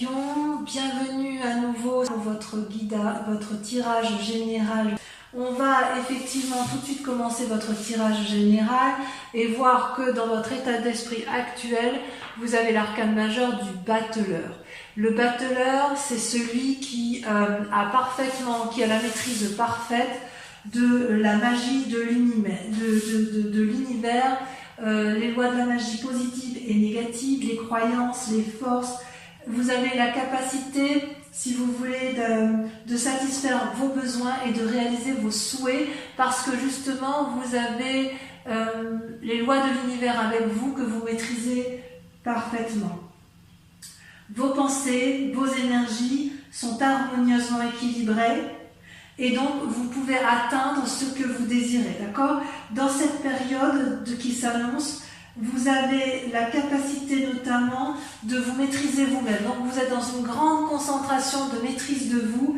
Lion, bienvenue à nouveau pour votre votre tirage général. On va effectivement tout de suite commencer votre tirage général et voir que dans votre état d'esprit actuel, vous avez l'arcane majeur du battleur. Le battleur, c'est celui qui a la maîtrise parfaite de la magie de l'univers, les lois de la magie positive et négative, les croyances, les forces. Vous avez la capacité, si vous voulez, de satisfaire vos besoins et de réaliser vos souhaits parce que justement, vous avez les lois de l'univers avec vous que vous maîtrisez parfaitement. Vos pensées, vos énergies sont harmonieusement équilibrées et donc vous pouvez atteindre ce que vous désirez, d'accord? Dans cette période qui s'annonce, vous avez la capacité notamment de vous maîtriser vous-même. Donc vous êtes dans une grande concentration de maîtrise de vous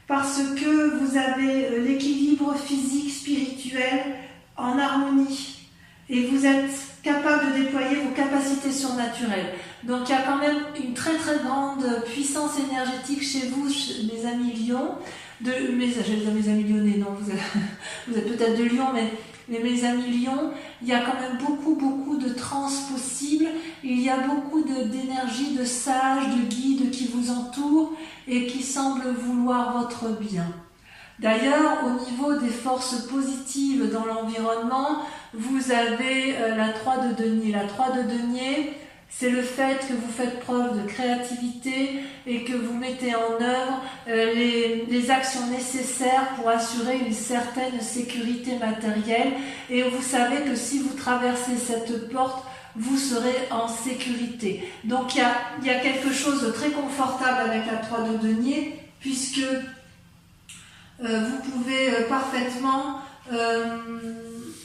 parce que vous avez l'équilibre physique, spirituel en harmonie et vous êtes capable de déployer vos capacités surnaturelles. Donc il y a quand même une très très grande puissance énergétique chez vous, mes amis Lions. J'allais dire mes amis lyonnais, non, vous êtes peut-être de Lyon, mais mes amis Lions, il y a quand même beaucoup de trans possibles, il y a beaucoup d'énergie, de sages, de guides qui vous entourent et qui semblent vouloir votre bien. D'ailleurs, au niveau des forces positives dans l'environnement, vous avez la 3 de denier. La 3 de denier, c'est le fait que vous faites preuve de créativité et que vous mettez en œuvre les actions nécessaires pour assurer une certaine sécurité matérielle. Et vous savez que si vous traversez cette porte, vous serez en sécurité. Donc il y a quelque chose de très confortable avec la 3 de denier, puisque vous pouvez parfaitement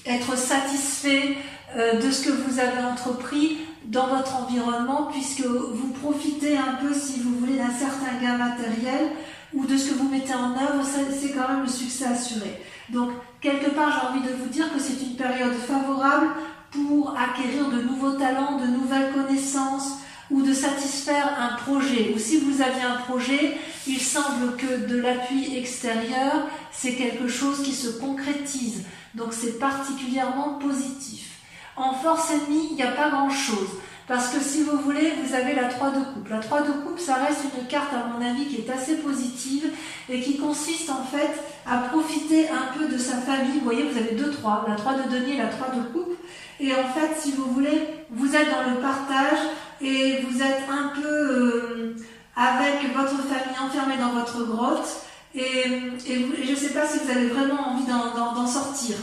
être satisfait de ce que vous avez entrepris dans votre environnement, puisque vous profitez un peu, si vous voulez, d'un certain gain matériel ou de ce que vous mettez en œuvre, c'est quand même le succès assuré. Donc, quelque part, j'ai envie de vous dire que c'est une période favorable pour acquérir de nouveaux talents, de nouvelles connaissances ou de satisfaire un projet. Ou si vous aviez un projet, il semble que de l'appui extérieur, c'est quelque chose qui se concrétise. Donc, c'est particulièrement positif. En force ennemie, il n'y a pas grand-chose. Parce que si vous voulez, vous avez la 3 de coupe. La 3 de coupe, ça reste une carte, à mon avis, qui est assez positive et qui consiste en fait à profiter un peu de sa famille. Vous voyez, vous avez 2 3, la 3 de denier et la 3 de coupe. Et en fait, si vous voulez, vous êtes dans le partage et vous êtes un peu avec votre famille enfermée dans votre grotte. Et je ne sais pas si vous avez vraiment envie d'en sortir.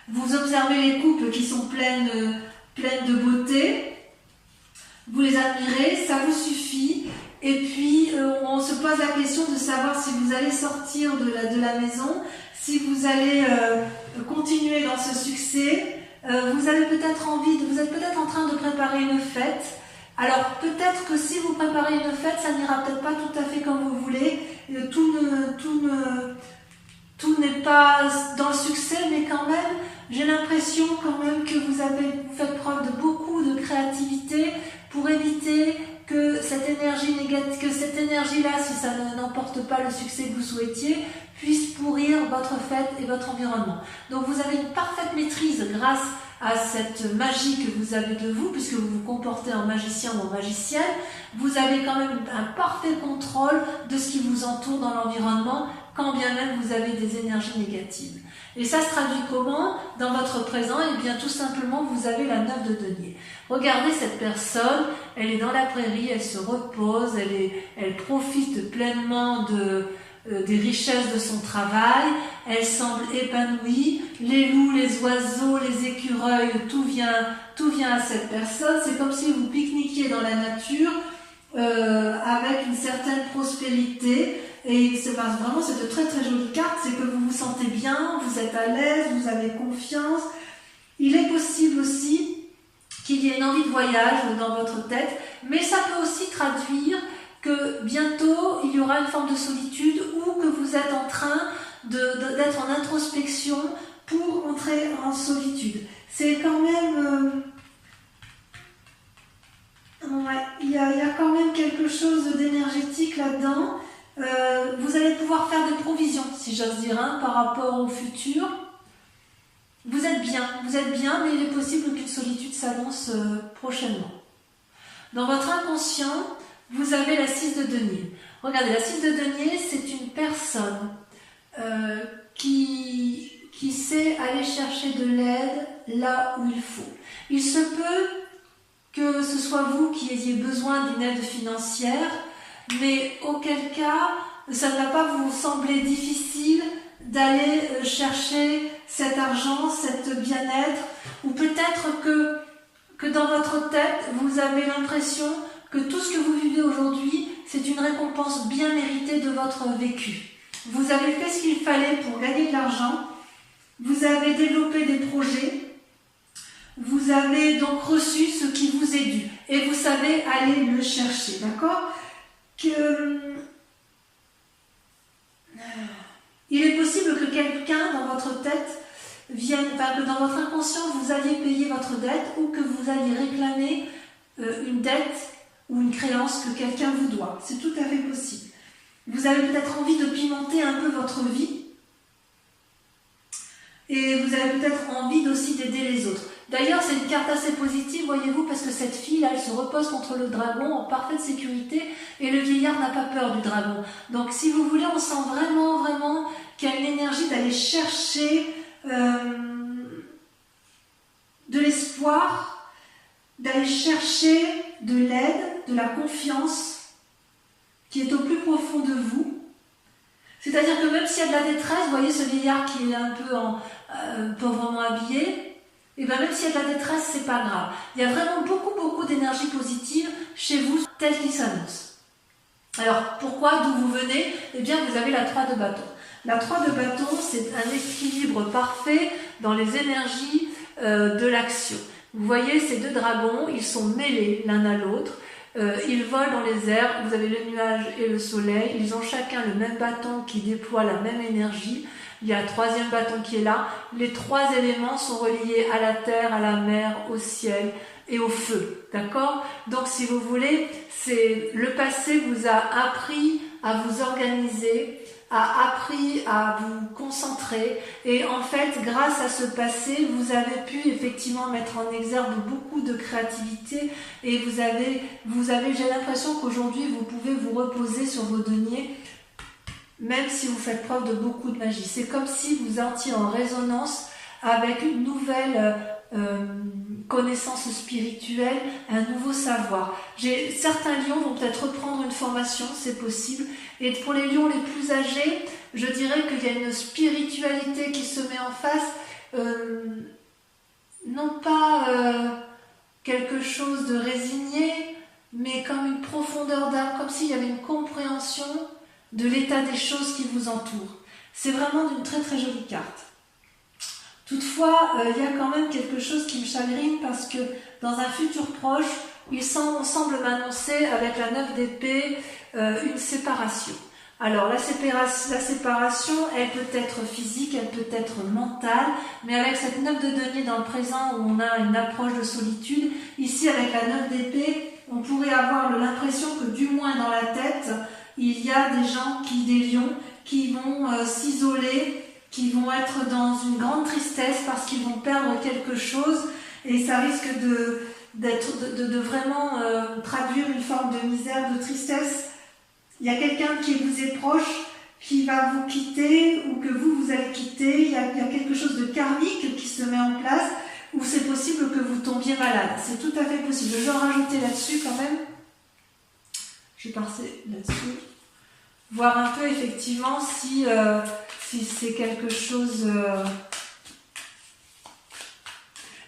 Vous observez les couples qui sont pleines de beauté, vous les admirez, ça vous suffit, et puis on se pose la question de savoir si vous allez sortir de la maison, si vous allez continuer dans ce succès, vous êtes peut-être en train de préparer une fête. Alors peut-être que si vous préparez une fête, ça n'ira peut-être pas tout à fait comme vous voulez, tout n'est pas dans le succès, mais quand même, j'ai l'impression quand même que vous faites preuve de beaucoup de créativité pour éviter que cette énergie-là, si ça n'emporte pas le succès que vous souhaitiez, puisse pourrir votre fête et votre environnement. Donc vous avez une parfaite maîtrise grâce à cette magie que vous avez de vous, puisque vous vous comportez en magicien ou en magicienne, vous avez quand même un parfait contrôle de ce qui vous entoure dans l'environnement, quand bien même vous avez des énergies négatives. Et ça se traduit comment dans votre présent? Eh bien tout simplement vous avez la 9 de denier. Regardez cette personne, elle est dans la prairie, elle se repose, elle profite pleinement des richesses de son travail, elle semble épanouie, les loups, les oiseaux, les écureuils, tout vient à cette personne, c'est comme si vous pique-niquiez dans la nature avec une certaine prospérité. Et c'est vraiment c'est de très très jolies cartes, c'est que vous vous sentez bien, vous êtes à l'aise, vous avez confiance. Il est possible aussi qu'il y ait une envie de voyage dans votre tête, mais ça peut aussi traduire que bientôt il y aura une forme de solitude ou que vous êtes en train d'être en introspection pour entrer en solitude. C'est quand même Ouais, il y a quand même quelque chose d'énergétique là-dedans. Vous allez pouvoir faire des provisions, si j'ose dire, hein, par rapport au futur. Vous êtes bien, mais il est possible qu'une solitude s'annonce prochainement. Dans votre inconscient, vous avez la 6 de denier. Regardez, la 6 de denier, c'est une personne qui sait aller chercher de l'aide là où il faut. Il se peut que ce soit vous qui ayez besoin d'une aide financière, mais auquel cas, ça ne va pas vous sembler difficile d'aller chercher cet argent, cet bien-être, ou peut-être que dans votre tête, vous avez l'impression que tout ce que vous vivez aujourd'hui, c'est une récompense bien méritée de votre vécu. Vous avez fait ce qu'il fallait pour gagner de l'argent, vous avez développé des projets, vous avez donc reçu ce qui vous est dû, et vous savez aller le chercher, d'accord ? Il est possible que quelqu'un dans votre tête vienne, que dans votre inconscient vous alliez payer votre dette ou que vous alliez réclamer une dette ou une créance que quelqu'un vous doit. C'est tout à fait possible. Vous avez peut-être envie de pimenter un peu votre vie et vous avez peut-être envie aussi d'aider les autres. D'ailleurs, c'est une carte assez positive, voyez-vous, parce que cette fille-là, elle se repose contre le dragon en parfaite sécurité et le vieillard n'a pas peur du dragon. Donc, si vous voulez, on sent vraiment, vraiment qu'il y a une énergie d'aller chercher de l'espoir, d'aller chercher de l'aide, de la confiance qui est au plus profond de vous. C'est-à-dire que même s'il y a de la détresse, vous voyez ce vieillard qui est un peu pauvrement habillé, et bien même s'il y a de la détresse, c'est pas grave. Il y a vraiment beaucoup d'énergie positive chez vous, telle qu'il s'annonce. Alors, pourquoi, d'où vous venez? Eh bien, vous avez la 3 de bâton. La 3 de bâton, c'est un équilibre parfait dans les énergies de l'action. Vous voyez ces deux dragons, ils sont mêlés l'un à l'autre. Ils volent dans les airs, vous avez le nuage et le soleil. Ils ont chacun le même bâton qui déploie la même énergie. Il y a un troisième bâton qui est là. Les trois éléments sont reliés à la terre, à la mer, au ciel et au feu. D'accord? Donc si vous voulez, le passé vous a appris à vous organiser, a appris à vous concentrer, et en fait grâce à ce passé vous avez pu effectivement mettre en exergue beaucoup de créativité, et vous avez j'ai l'impression qu'aujourd'hui vous pouvez vous reposer sur vos deniers même si vous faites preuve de beaucoup de magie. C'est comme si vous entriez en résonance avec une nouvelle connaissance spirituelle, un nouveau savoir. Certains lions vont peut-être reprendre une formation, c'est possible. Et pour les lions les plus âgés, je dirais qu'il y a une spiritualité qui se met en face, non pas quelque chose de résigné, mais comme une profondeur d'âme, comme s'il y avait une compréhension de l'état des choses qui vous entourent. C'est vraiment une très très jolie carte. Toutefois, il y a quand même quelque chose qui me chagrine, parce que dans un futur proche, on semble m'annoncer avec la 9 d'épée une séparation. Alors la séparation, elle peut être physique, elle peut être mentale, mais avec cette 9 de denier dans le présent où on a une approche de solitude, ici avec la 9 d'épée, on pourrait avoir l'impression que du moins dans la tête, il y a des gens, des lions, qui vont s'isoler, qui vont être dans une grande tristesse parce qu'ils vont perdre quelque chose, et ça risque de vraiment traduire une forme de misère, de tristesse. Il y a quelqu'un qui vous est proche, qui va vous quitter, ou que vous allez quitter. Il y a quelque chose de karmique qui se met en place, ou c'est possible que vous tombiez malade. C'est tout à fait possible. Je vais en rajouter là-dessus quand même. Je vais passer là-dessus. Voir un peu effectivement si c'est quelque chose...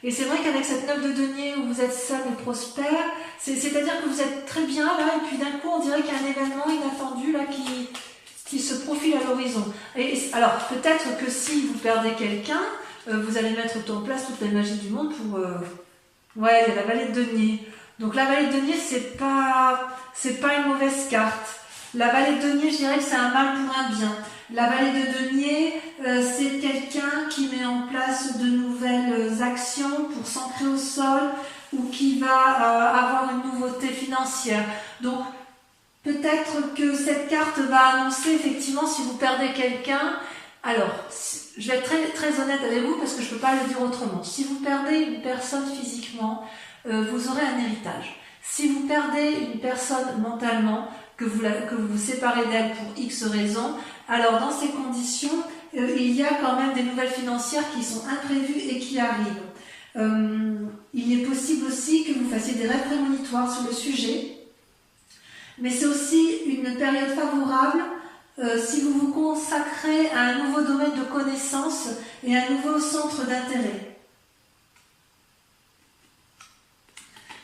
Et c'est vrai qu'avec cette 9 de denier où vous êtes seul et prospère, c'est-à-dire que vous êtes très bien là, et puis d'un coup on dirait qu'il y a un événement inattendu là qui se profile à l'horizon. Et alors peut-être que si vous perdez quelqu'un, vous allez mettre en place toute la magie du monde pour... Ouais, il y a la vallée de denier. Donc la vallée de denier, c'est pas une mauvaise carte. La vallée de denier, je dirais que c'est un mal pour un bien. La vallée de denier, c'est quelqu'un qui met en place de nouvelles actions pour s'ancrer au sol, ou qui va avoir une nouveauté financière. financière. Donc, peut-être que cette carte va annoncer effectivement si vous perdez quelqu'un. Alors, je vais être très, très honnête avec vous parce que je ne peux pas le dire autrement. Si vous perdez une personne physiquement, vous aurez un héritage. Si vous perdez une personne mentalement, que vous vous séparez d'elle pour X raisons, alors dans ces conditions, il y a quand même des nouvelles financières qui sont imprévues et qui arrivent. Il est possible aussi que vous fassiez des rêves prémonitoires sur le sujet, mais c'est aussi une période favorable si vous vous consacrez à un nouveau domaine de connaissances et un nouveau centre d'intérêt.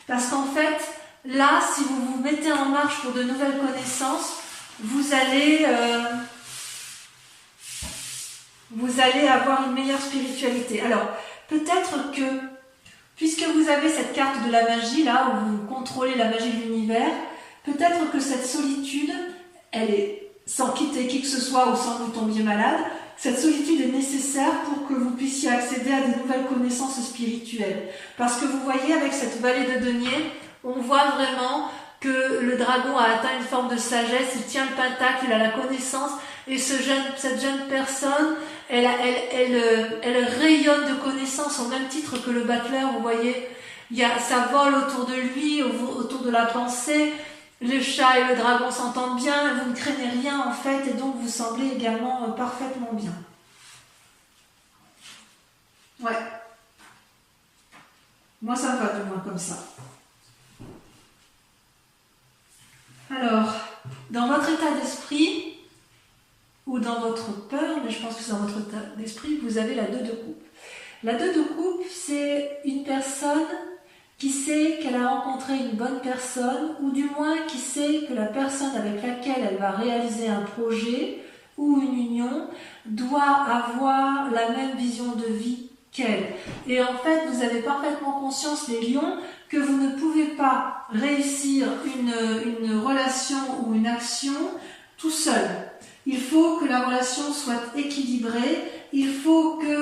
Parce qu'en fait, là, si vous vous mettez en marche pour de nouvelles connaissances, vous allez avoir une meilleure spiritualité. Alors, peut-être que, puisque vous avez cette carte de la magie, là, où vous contrôlez la magie de l'univers, peut-être que cette solitude, elle est, sans quitter qui que ce soit ou sans que vous tombiez malade, cette solitude est nécessaire pour que vous puissiez accéder à de nouvelles connaissances spirituelles. Parce que vous voyez, avec cette vallée de denier, on voit vraiment que le dragon a atteint une forme de sagesse, il tient le pentacle, il a la connaissance, et cette jeune personne, elle rayonne de connaissances au même titre que le battleur, vous voyez, ça vole autour de lui, autour de la pensée. Le chat et le dragon s'entendent bien, vous ne craignez rien en fait, et donc vous semblez également parfaitement bien. Ouais. Moi ça me va du moins comme ça. Alors, dans votre état d'esprit, ou dans votre peur, mais je pense que c'est dans votre état d'esprit, vous avez la 2 de coupe. La 2 de coupe, c'est une personne qui sait qu'elle a rencontré une bonne personne, ou du moins qui sait que la personne avec laquelle elle va réaliser un projet ou une union doit avoir la même vision de vie qu'elle. Et en fait, vous avez parfaitement conscience, les lions, que vous ne pouvez pas réussir une relation ou une action tout seul. Il faut que la relation soit équilibrée, il faut qu'il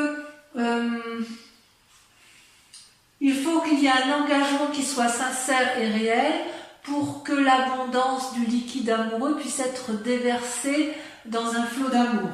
y ait un engagement qui soit sincère et réel pour que l'abondance du liquide amoureux puisse être déversée dans un flot d'amour.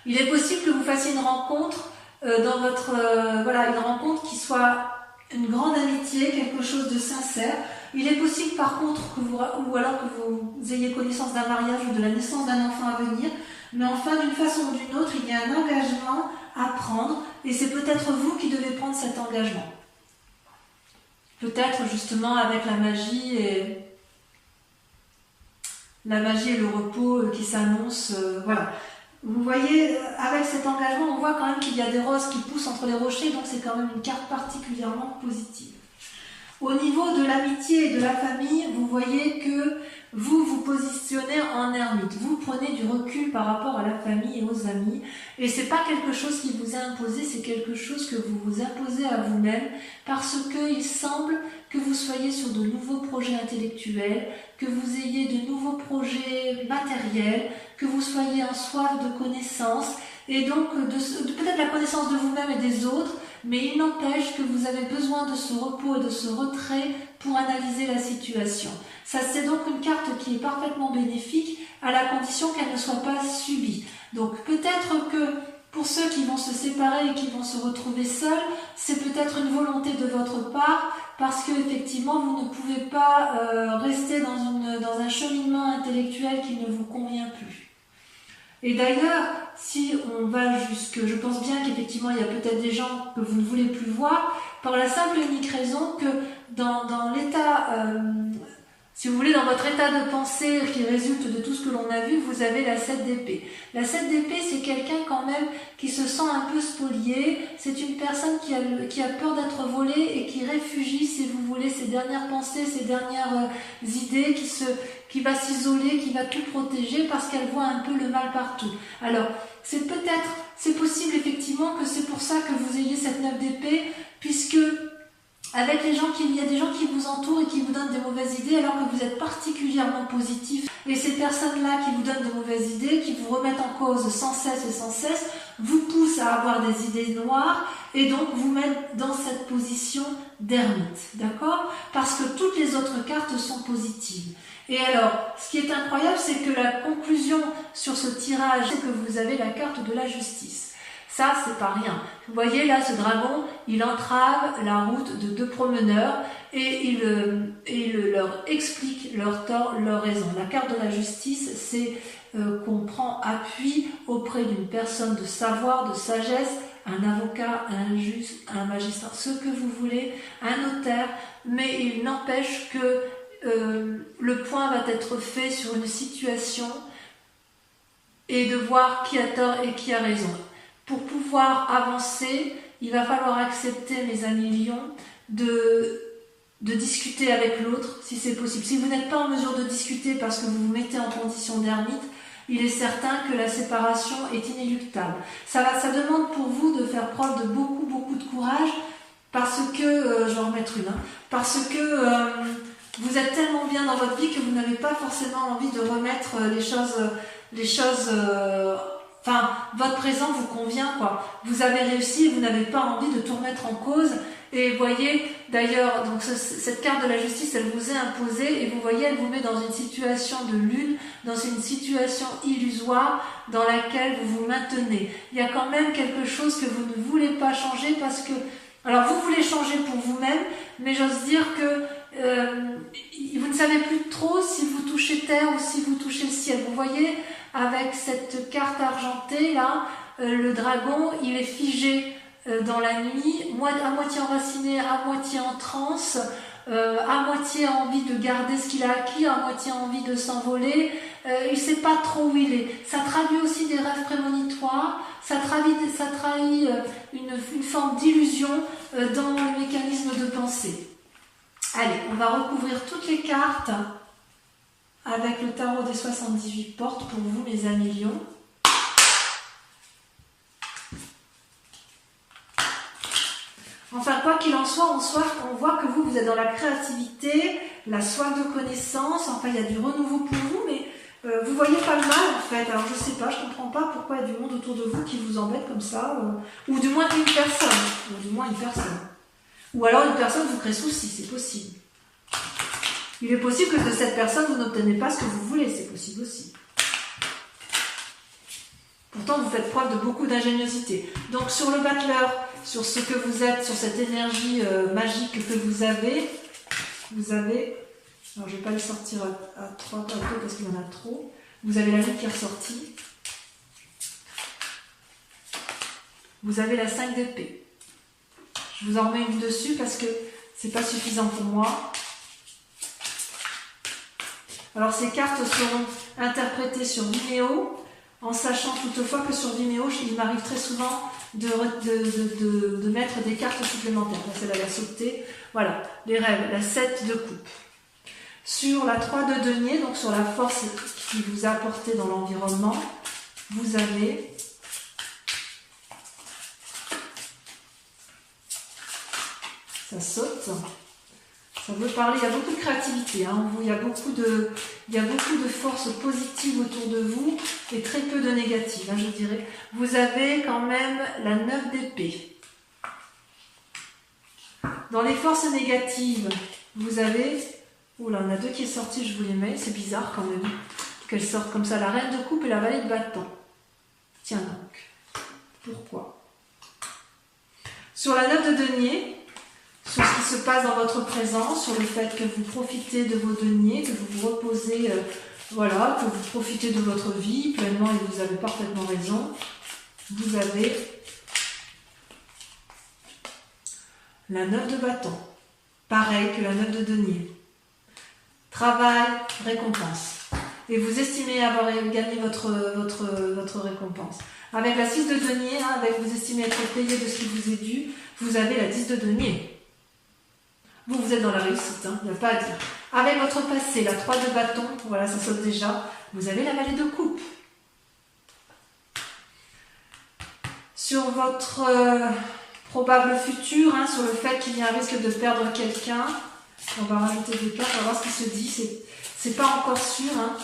Il est possible que vous fassiez une rencontre une rencontre qui soit une grande amitié, quelque chose de sincère. Il est possible par contre ou alors que vous ayez connaissance d'un mariage ou de la naissance d'un enfant à venir, mais enfin d'une façon ou d'une autre, il y a un engagement à prendre et c'est peut-être vous qui devez prendre cet engagement. Peut-être justement avec la magie et le repos qui s'annoncent, voilà. Vous voyez, avec cet engagement, on voit quand même qu'il y a des roses qui poussent entre les rochers, donc c'est quand même une carte particulièrement positive. Au niveau de l'amitié et de la famille, vous voyez que vous vous positionnez en ermite. Vous prenez du recul par rapport à la famille et aux amis. Et c'est pas quelque chose qui vous est imposé, c'est quelque chose que vous vous imposez à vous-même parce qu'il semble que vous soyez sur de nouveaux projets intellectuels, que vous ayez de nouveaux projets matériels, que vous soyez en soif de connaissances et donc peut-être la connaissance de vous-même et des autres, mais il n'empêche que vous avez besoin de ce repos et de ce retrait pour analyser la situation. Ça, c'est donc une carte qui est parfaitement bénéfique à la condition qu'elle ne soit pas subie. Donc peut-être que pour ceux qui vont se séparer et qui vont se retrouver seuls, c'est peut-être une volonté de votre part parce que effectivement vous ne pouvez pas rester dans un cheminement intellectuel qui ne vous convient plus. Et d'ailleurs, si on va jusque, je pense bien qu'effectivement il y a peut-être des gens que vous ne voulez plus voir, par la simple et unique raison que dans l'état, si vous voulez, dans votre état de pensée qui résulte de tout ce que l'on a vu, vous avez la 7 d'épée. La 7 d'épée, c'est quelqu'un quand même qui se sent un peu spolié, c'est une personne qui a peur d'être volée et qui réfugie, si vous voulez, ses dernières pensées, ses dernières idées, qui va s'isoler, qui va tout protéger parce qu'elle voit un peu le mal partout. Alors, c'est possible effectivement que c'est pour ça que vous ayez cette 9 d'épée, puisque avec il y a des gens qui vous entourent et qui vous donnent des mauvaises idées alors que vous êtes particulièrement positif. Et ces personnes-là qui vous donnent de mauvaises idées, qui vous remettent en cause sans cesse et sans cesse, vous pousse à avoir des idées noires et donc vous met dans cette position d'ermite, d'accord? Parce que toutes les autres cartes sont positives. Et alors, ce qui est incroyable, c'est que la conclusion sur ce tirage, c'est que vous avez la carte de la justice. Ça, c'est pas rien. Vous voyez là, ce dragon, il entrave la route de deux promeneurs et il leur explique leur tort, leur raison. La carte de la justice, c'est qu'on prend appui auprès d'une personne de savoir, de sagesse, un avocat, un juge, un magistrat, ce que vous voulez, un notaire, mais il n'empêche que le point va être fait sur une situation et de voir qui a tort et qui a raison. Pour pouvoir avancer, il va falloir accepter, mes amis lions, de discuter avec l'autre, si c'est possible. Si vous n'êtes pas en mesure de discuter parce que vous vous mettez en condition d'ermite, il est certain que la séparation est inéluctable. Ça demande pour vous de faire preuve de beaucoup de courage, parce que, je vais en remettre une, parce que vous êtes tellement bien dans votre vie que vous n'avez pas forcément envie de remettre les choses enfin, votre présent vous convient, quoi. Vous avez réussi et vous n'avez pas envie de tout remettre en cause. Et voyez, d'ailleurs, donc cette carte de la justice, elle vous est imposée et vous voyez, elle vous met dans une situation de lune, dans une situation illusoire dans laquelle vous vous maintenez. Il y a quand même quelque chose que vous ne voulez pas changer parce que, alors vous voulez changer pour vous-même, mais j'ose dire que vous ne savez plus trop si vous touchez terre ou si vous touchez le ciel. Vous voyez, avec cette carte argentée là, le dragon, il est figé dans la nuit, à moitié enraciné, à moitié en transe, à moitié envie de garder ce qu'il a acquis, à moitié envie de s'envoler. Il ne sait pas trop où il est. Ça traduit aussi des rêves prémonitoires, ça trahit une forme d'illusion dans le mécanisme de pensée. Allez, on va recouvrir toutes les cartes avec le tarot des 78 portes pour vous, mes amis lions. Enfin, quoi qu'il en soit, on voit que vous êtes dans la créativité, la soif de connaissance, enfin, il y a du renouveau pour vous, mais vous voyez pas le mal, en fait. Alors, je sais pas, je comprends pas pourquoi il y a du monde autour de vous qui vous embête comme ça, ou du moins une personne. Ou alors une personne vous crée souci, c'est possible. Il est possible que de cette personne, vous n'obtenez pas ce que vous voulez, c'est possible aussi. Pourtant, vous faites preuve de beaucoup d'ingéniosité. Donc, sur le battleur, sur ce que vous êtes, sur cette énergie magique que vous avez, alors je ne vais pas le sortir à 3 tableaux parce qu'il y en a trop, vous avez la lune qui est ressortie, vous avez la 5 d'épée. Je vous en remets une dessus parce que c'est pas suffisant pour moi. Alors ces cartes seront interprétées sur Vimeo, en sachant toutefois que sur Vimeo, il m'arrive très souvent de mettre des cartes supplémentaires. Celle-là, elle a sauté. Voilà, les rêves, la 7 de coupe. Sur la 3 de denier, donc sur la force qui vous a apporté dans l'environnement, vous avez ça saute. Ça veut parler, il y a beaucoup de créativité, hein. Il y a beaucoup de forces positives autour de vous et très peu de négatives, hein, je dirais. Vous avez quand même la 9 d'épée. Dans les forces négatives, vous avez... Oula, on a deux qui est sorti, je vous les mets, c'est bizarre quand même qu'elles sortent comme ça, la reine de coupe et la vallée de bâton. Tiens donc, pourquoi? Sur la 9 de denier, sur ce qui se passe dans votre présent, sur le fait que vous profitez de vos deniers, que vous vous reposez, voilà, que vous profitez de votre vie pleinement et vous avez parfaitement raison. Vous avez la 9 de bâton, pareil que la 9 de denier. Travail, récompense. Et vous estimez avoir gagné votre récompense. Avec la 6 de denier, hein, vous estimez être payé de ce qui vous est dû, vous avez la 10 de denier. Vous êtes dans la réussite, hein, il n'y a pas à dire. Avec votre passé, la 3 de bâton, voilà, ça saute déjà, vous avez la vallée de coupe. Sur votre probable futur, hein, sur le fait qu'il y a un risque de perdre quelqu'un, on va rajouter des cartes, on va voir ce qui se dit, c'est pas encore sûr. Hein.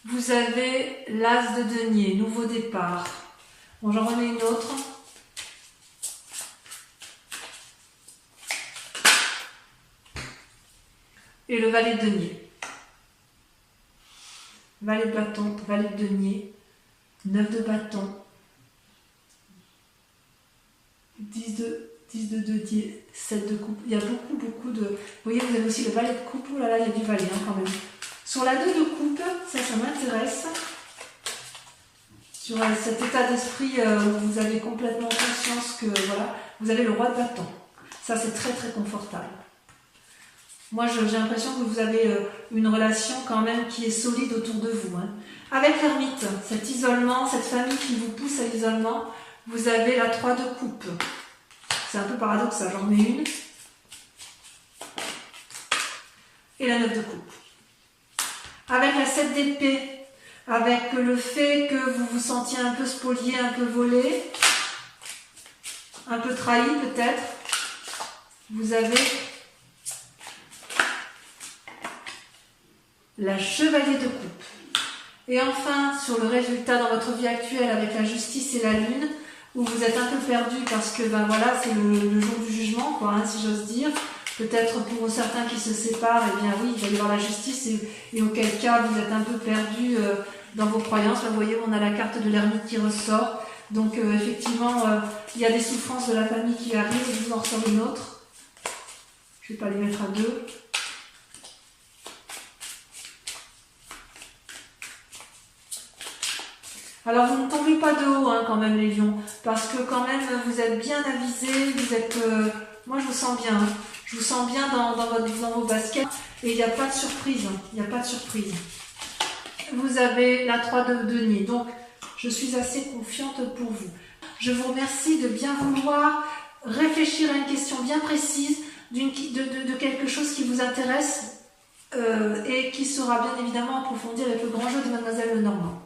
Vous avez l'As de denier, nouveau départ. Bon, j'en remets une autre. Et le valet de denier. Valet de bâton, valet de denier, 9 de bâton, 10 de denier, 7 de coupe. Il y a beaucoup de... Vous voyez, vous avez aussi le valet de coupe. Oh là là, il y a du valet quand même. Sur la 2 de coupe, ça m'intéresse. Sur cet état d'esprit où vous avez complètement conscience que voilà, vous avez le roi de bâton. Ça, c'est très très confortable. Moi, j'ai l'impression que vous avez une relation quand même qui est solide autour de vous. Hein. Avec l'ermite, cet isolement, cette famille qui vous pousse à l'isolement, vous avez la 3 de coupe. C'est un peu paradoxal, j'en mets une. Et la 9 de coupe. Avec la 7 d'épée, avec le fait que vous vous sentiez un peu spolié, un peu volé, un peu trahi peut-être, vous avez la chevalier de coupe. Et enfin, sur le résultat dans votre vie actuelle avec la justice et la lune, où vous êtes un peu perdu parce que ben voilà, c'est le jour du jugement, quoi, hein, si j'ose dire. Peut-être pour certains qui se séparent, eh bien oui, il va y avoir la justice et auquel cas vous êtes un peu perdu dans vos croyances. Là, vous voyez, on a la carte de l'ermite qui ressort. Donc effectivement, il y a des souffrances de la famille qui arrivent. Je vous en ressors une autre. Je ne vais pas les mettre à deux. Alors vous ne tombez pas de haut hein, quand même les lions, parce que quand même vous êtes bien avisés, vous êtes... moi je vous sens bien, hein. Je vous sens bien dans vos baskets et il n'y a pas de surprise, hein. Il n'y a pas de surprise. Vous avez la 3 de denier, donc je suis assez confiante pour vous. Je vous remercie de bien vouloir réfléchir à une question bien précise, de quelque chose qui vous intéresse et qui sera bien évidemment approfondi avec le grand jeu de Mademoiselle Lenormand.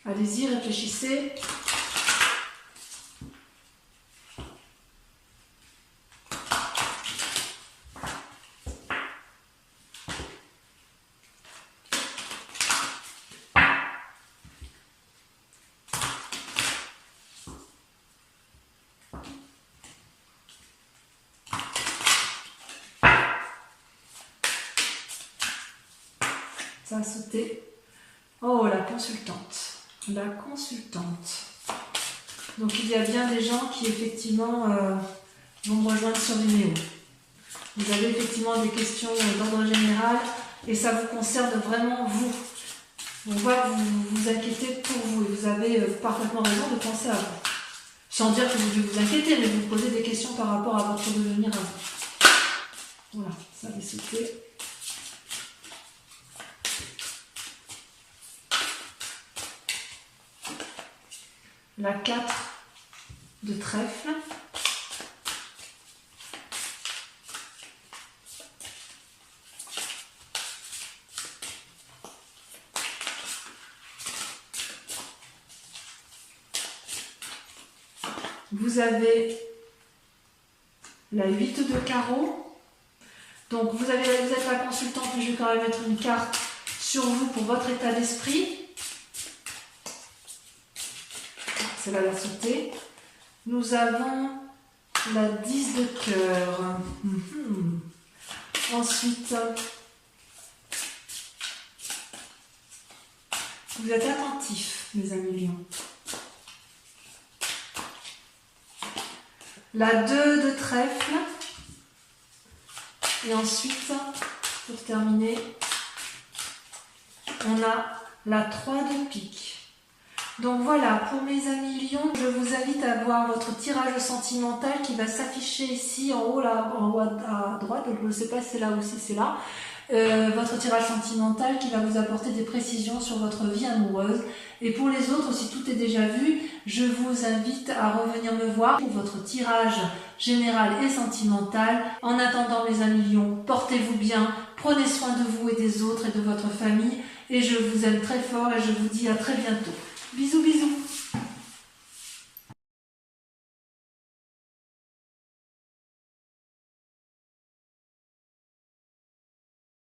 Allez-y, réfléchissez. Ça a sauté. Oh, la consultante. La consultante. Donc il y a bien des gens qui effectivement vont me rejoindre sur Vimeo. Vous avez effectivement des questions d'ordre général et ça vous concerne vraiment vous. On voit que vous vous inquiétez pour vous et vous avez parfaitement raison de penser à vous. Sans dire que vous devez vous inquiéter, mais vous posez des questions par rapport à votre devenir à vous. Voilà, ça va sauter. La 4 de trèfle. Vous avez la 8 de carreau. Donc vous êtes la consultante, mais je vais quand même mettre une carte sur vous pour votre état d'esprit. Celle-là va sauter. Nous avons la 10 de cœur. Ensuite, vous êtes attentifs, mes amis lions. La 2 de trèfle. Et ensuite, pour terminer, on a la 3 de pique. Donc voilà, pour mes amis lions, je vous invite à voir votre tirage sentimental qui va s'afficher ici en haut, là, en haut à droite, je ne sais pas si c'est là ou si c'est là. Votre tirage sentimental qui va vous apporter des précisions sur votre vie amoureuse. Et pour les autres, si tout est déjà vu, je vous invite à revenir me voir pour votre tirage général et sentimental. En attendant, mes amis lions, portez-vous bien, prenez soin de vous et des autres et de votre famille. Et je vous aime très fort et je vous dis à très bientôt. Bisous, bisous.